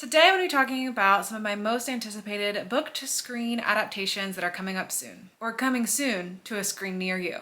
Today I'm going to be talking about some of my most anticipated book-to-screen adaptations that are coming up soon, or coming soon to a screen near you.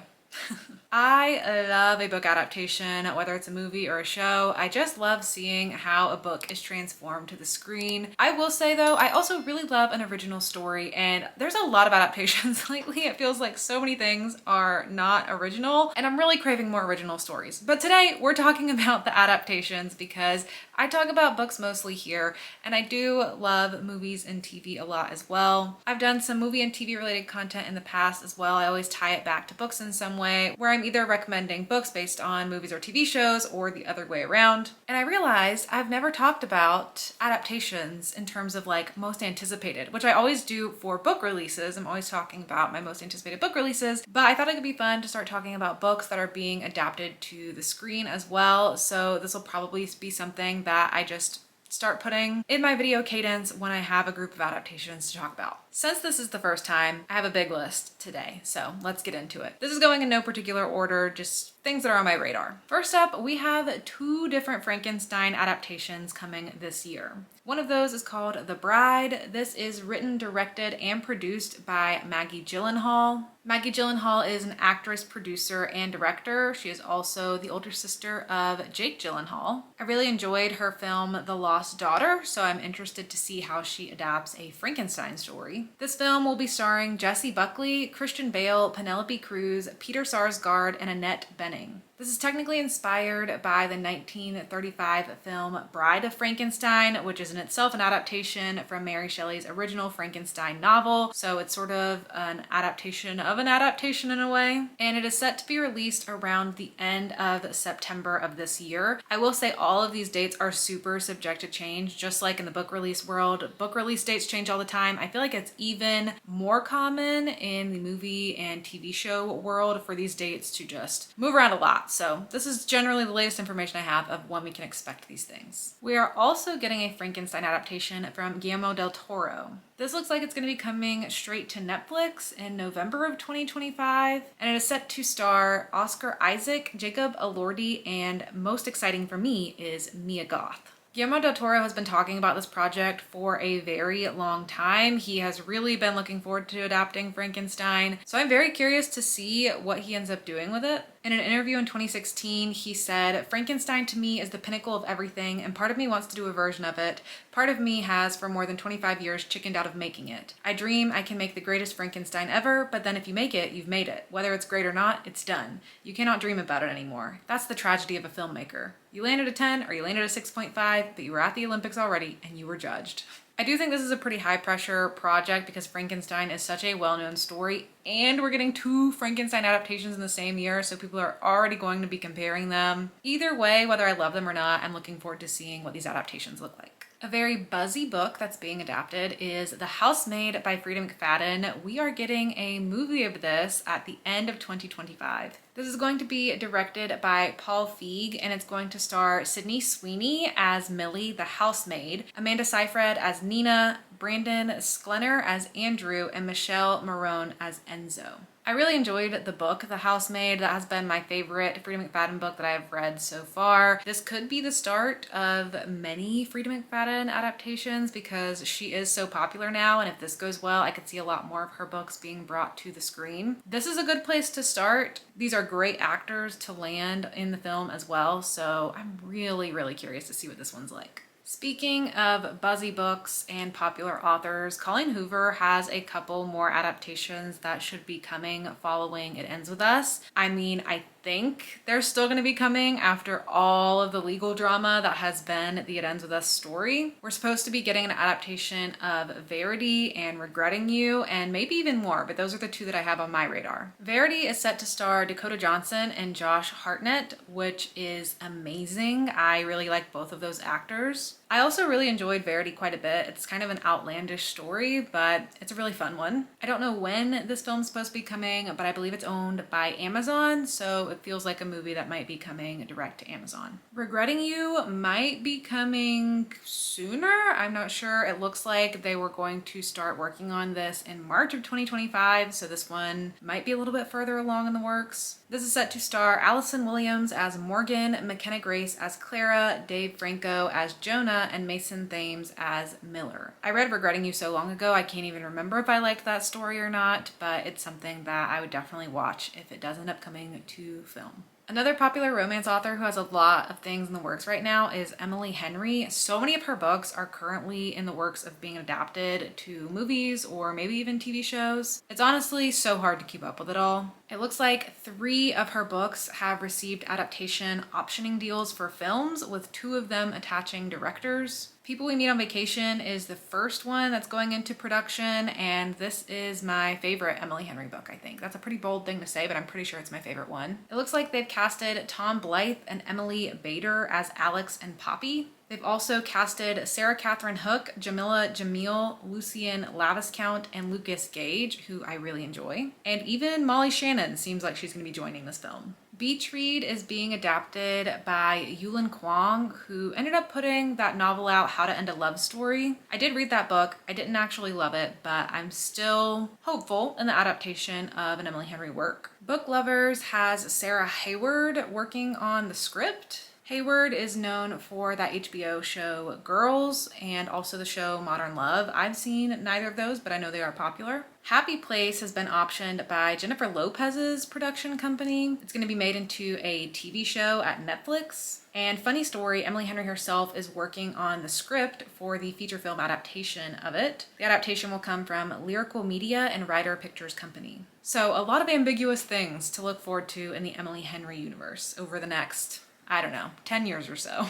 I love a book adaptation, whether it's a movie or a show. I just love seeing how a book is transformed to the screen. I will say though, I also really love an original story, and there's a lot of adaptations lately. It feels like so many things are not original, and I'm really craving more original stories. But today we're talking about the adaptations because I talk about books mostly here, and I do love movies and TV a lot as well. I've done some movie and TV related content in the past as well. I always tie it back to books in some way, where I'm either recommending books based on movies or TV shows or the other way around. And I realized I've never talked about adaptations in terms of like most anticipated, which I always do for book releases. I'm always talking about my most anticipated book releases, but I thought it could be fun to start talking about books that are being adapted to the screen as well. So this will probably be something that I just start putting in my video cadence when I have a group of adaptations to talk about. Since this is the first time, I have a big list today, so let's get into it. This is going in no particular order, just things that are on my radar. First up, we have two different Frankenstein adaptations coming this year. One of those is called The Bride. This is written, directed, and produced by Maggie Gyllenhaal. Maggie Gyllenhaal is an actress, producer, and director. She is also the older sister of Jake Gyllenhaal. I really enjoyed her film The Lost Daughter, so I'm interested to see how she adapts a Frankenstein story. This film will be starring Jessie Buckley, Christian Bale, Penelope Cruz, Peter Sarsgaard, and Annette Bening. This is technically inspired by the 1935 film Bride of Frankenstein, which is in itself an adaptation from Mary Shelley's original Frankenstein novel. So it's sort of an adaptation of an adaptation in a way. And it is set to be released around the end of September of this year. I will say all of these dates are super subject to change, just like in the book release world. Book release dates change all the time. I feel like it's even more common in the movie and TV show world for these dates to just move around a lot. So this is generally the latest information I have of when we can expect these things. We are also getting a Frankenstein adaptation from Guillermo del Toro. This looks like it's going to be coming straight to Netflix in November of 2025, and it is set to star Oscar Isaac, Jacob Elordi, and most exciting for me is Mia Goth. Guillermo del Toro has been talking about this project for a very long time. He has really been looking forward to adapting Frankenstein, so I'm very curious to see what he ends up doing with it. In an interview in 2016, he said, "Frankenstein to me is the pinnacle of everything, and part of me wants to do a version of it. Part of me has, for more than 25 years, chickened out of making it. I dream I can make the greatest Frankenstein ever, but then if you make it, you've made it. Whether it's great or not, it's done. You cannot dream about it anymore. That's the tragedy of a filmmaker. You landed a 10 or you landed a 6.5, but you were at the Olympics already and you were judged." I do think this is a pretty high pressure project because Frankenstein is such a well-known story, and we're getting two Frankenstein adaptations in the same year, so people are already going to be comparing them. Either way, whether I love them or not, I'm looking forward to seeing what these adaptations look like. A very buzzy book that's being adapted is The Housemaid by Freida McFadden. We are getting a movie of this at the end of 2025. This is going to be directed by Paul Feig, and it's going to star Sydney Sweeney as Millie, the housemaid, Amanda Seyfried as Nina, Brandon Sklenar as Andrew, and Michelle Marone as Enzo. I really enjoyed the book, The Housemaid. That has been my favorite Freida McFadden book that I've read so far. This could be the start of many Freida McFadden adaptations because she is so popular now, and if this goes well, I could see a lot more of her books being brought to the screen. This is a good place to start. These are great actors to land in the film as well, so I'm really, really curious to see what this one's like. Speaking of buzzy books and popular authors, Colleen Hoover has a couple more adaptations that should be coming following It Ends With Us. I mean, I think they're still going to be coming after all of the legal drama that has been the It Ends With Us story. We're supposed to be getting an adaptation of Verity and Regretting You, and maybe even more, but those are the two that I have on my radar. Verity is set to star Dakota Johnson and Josh Hartnett, which is amazing. I really like both of those actors. I also really enjoyed Verity quite a bit. It's kind of an outlandish story, but it's a really fun one. I don't know when this film's supposed to be coming, but I believe it's owned by Amazon, so it feels like a movie that might be coming direct to Amazon. Regretting You might be coming sooner. I'm not sure. It looks like they were going to start working on this in March of 2025, so this one might be a little bit further along in the works. This is set to star Allison Williams as Morgan, McKenna Grace as Klara, Dave Franco as Jonah, Klara, and Mason Thames as Miller. I read Regretting You so long ago, I can't even remember if I liked that story or not, but it's something that I would definitely watch if it does end up coming to film. Another popular romance author who has a lot of things in the works right now is Emily Henry. So many of her books are currently in the works of being adapted to movies or maybe even TV shows. It's honestly so hard to keep up with it all. It looks like 3 of her books have received adaptation optioning deals for films, with 2 of them attaching directors. People We Meet on Vacation is the first one that's going into production, and this is my favorite Emily Henry book, I think. That's a pretty bold thing to say, but I'm pretty sure it's my favorite one. It looks like they've casted Tom Blythe and Emily Bader as Alex and Poppy. They've also casted Sarah Catherine Hook, Jamila Jamil, Lucien Laviscount, and Lucas Gage, who I really enjoy. And even Molly Shannon seems like she's going to be joining this film. Beach Read is being adapted by Yulin Kwong, who ended up putting that novel out, How to End a Love Story. I did read that book. I didn't actually love it, but I'm still hopeful in the adaptation of an Emily Henry work. Book Lovers has Sarah Hayward working on the script. Hayward is known for that HBO show Girls and also the show Modern Love. I've seen neither of those, but I know they are popular. Happy Place has been optioned by Jennifer Lopez's production company. It's going to be made into a TV show at Netflix. And funny story, Emily Henry herself is working on the script for the feature film adaptation of it. The adaptation will come from Lyrical Media and Ryder Pictures Company. So a lot of ambiguous things to look forward to in the Emily Henry universe over the next, I don't know, 10 years or so.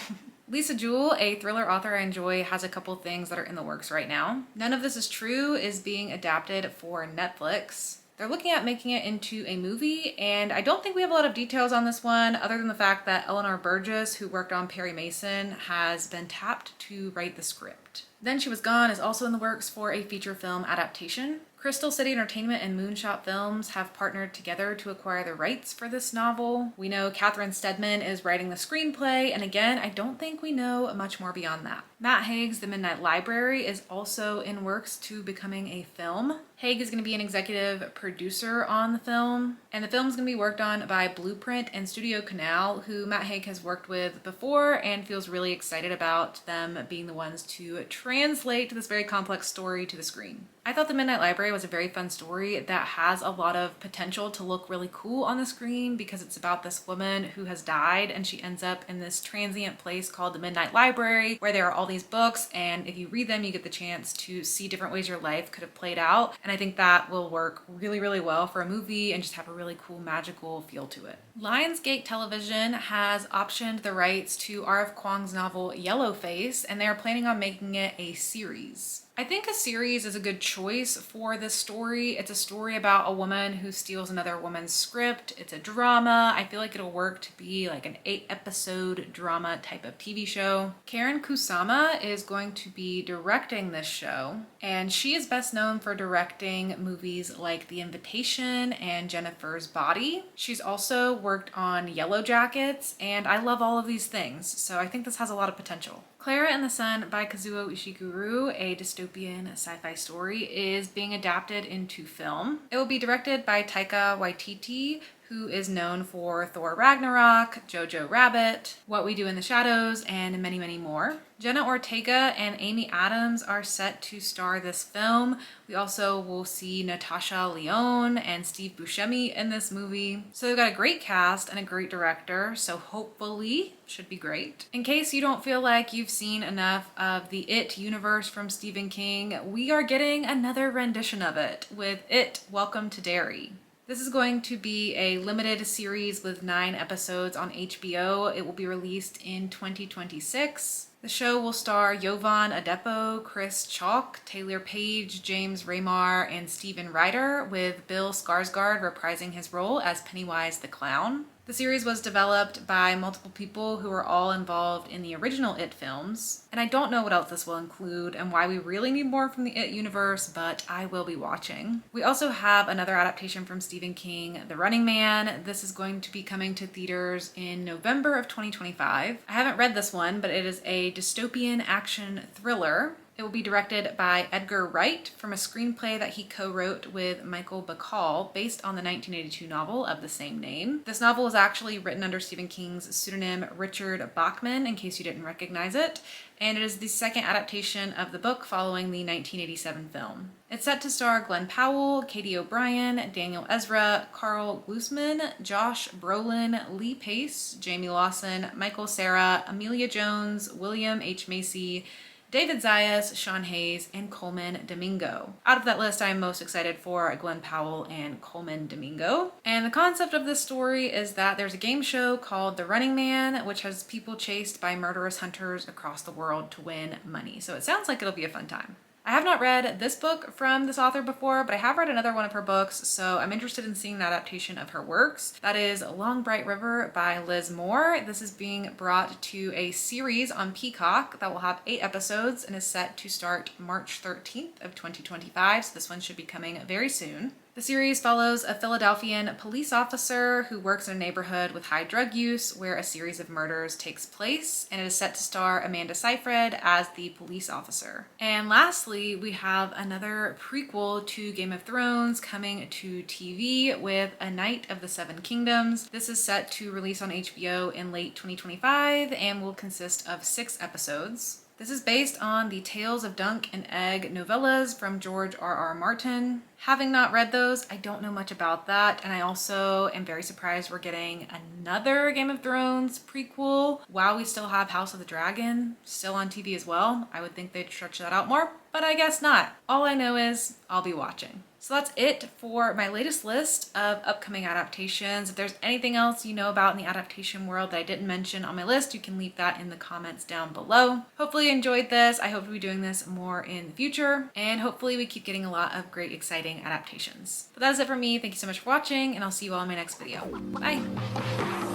Lisa Jewell, a thriller author I enjoy, has a couple things that are in the works right now. None of This Is True is being adapted for Netflix. They're looking at making it into a movie, and I don't think we have a lot of details on this one other than the fact that Eleanor Burgess, who worked on Perry Mason, has been tapped to write the script. Then She Was Gone is also in the works for a feature film adaptation. Crystal City Entertainment and Moonshot Films have partnered together to acquire the rights for this novel. We know Catherine Steadman is writing the screenplay, and again, I don't think we know much more beyond that. Matt Haig's The Midnight Library is also in works to becoming a film. Haig is going to be an executive producer on the film, and the film is going to be worked on by Blueprint and Studio Canal, who Matt Haig has worked with before and feels really excited about them being the ones to translate this very complex story to the screen. I thought The Midnight Library was a very fun story that has a lot of potential to look really cool on the screen because it's about this woman who has died and she ends up in this transient place called the Midnight Library where there are all these books, and if you read them you get the chance to see different ways your life could have played out, and I think that will work really, really well for a movie and just have a really cool magical feel to it. Lionsgate Television has optioned the rights to R.F. Kuang's novel Yellowface, and they are planning on making it a series. I think a series is a good choice for this story. It's a story about a woman who steals another woman's script. It's a drama. I feel like it'll work to be like an 8-episode drama type of TV show. Karen Kusama is going to be directing this show, and she is best known for directing movies like The Invitation and Jennifer's Body. She's also worked on Yellow Jackets, and I love all of these things, so I think this has a lot of potential. Klara and the Sun by Kazuo Ishiguro, a dystopian sci-fi story, is being adapted into film. It will be directed by Taika Waititi, who is known for Thor Ragnarok, Jojo Rabbit, What We Do in the Shadows, and many, many more. Jenna Ortega and Amy Adams are set to star this film. We also will see Natasha Lyonne and Steve Buscemi in this movie. So they've got a great cast and a great director, so hopefully should be great. In case you don't feel like you've seen enough of the It universe from Stephen King, we are getting another rendition of it with It, Welcome to Derry. This is going to be a limited series with 9 episodes on HBO. It will be released in 2026. The show will star Jovan Adepo, Chris Chalk, Taylor Page, James Raymar, and Stephen Ryder, with Bill Skarsgård reprising his role as Pennywise the Clown. The series was developed by multiple people who were all involved in the original It films, and I don't know what else this will include and why we really need more from the It universe, but I will be watching. We also have another adaptation from Stephen King, The Running Man. This is going to be coming to theaters in November of 2025. I haven't read this one, but it is a dystopian action thriller. It will be directed by Edgar Wright from a screenplay that he co-wrote with Michael Bacall based on the 1982 novel of the same name. This novel is actually written under Stephen King's pseudonym Richard Bachman, in case you didn't recognize it, and it is the second adaptation of the book following the 1987 film. It's set to star Glenn Powell, Katie O'Brien, Daniel Ezra, Carl Glusman, Josh Brolin, Lee Pace, Jamie Lawson, Michael Cera, Amelia Jones, William H. Macy, David Zayas, Sean Hayes, and Coleman Domingo. Out of that list, I am most excited for Glenn Powell and Coleman Domingo. And the concept of this story is that there's a game show called The Running Man, which has people chased by murderous hunters across the world to win money. So it sounds like it'll be a fun time. I have not read this book from this author before, but I have read another one of her books, so I'm interested in seeing an adaptation of her works. That is Long Bright River by Liz Moore. This is being brought to a series on Peacock that will have 8 episodes and is set to start March 13th of 2025, so this one should be coming very soon. The series follows a Philadelphian police officer who works in a neighborhood with high drug use where a series of murders takes place, and it is set to star Amanda Seyfried as the police officer. And lastly, we have another prequel to Game of Thrones coming to TV with A Knight of the Seven Kingdoms. This is set to release on HBO in late 2025 and will consist of 6 episodes. This is based on the Tales of Dunk and Egg novellas from George R.R. Martin. Having not read those, I don't know much about that, and I also am very surprised we're getting another Game of Thrones prequel while we still have House of the Dragon still on TV as well. I would think they'd stretch that out more, but I guess not. All I know is I'll be watching. So that's it for my latest list of upcoming adaptations. If there's anything else you know about in the adaptation world that I didn't mention on my list, you can leave that in the comments down below. Hopefully you enjoyed this. I hope to be doing this more in the future, and hopefully we keep getting a lot of great, exciting adaptations. But that is it for me. Thank you so much for watching, and I'll see you all in my next video. Bye!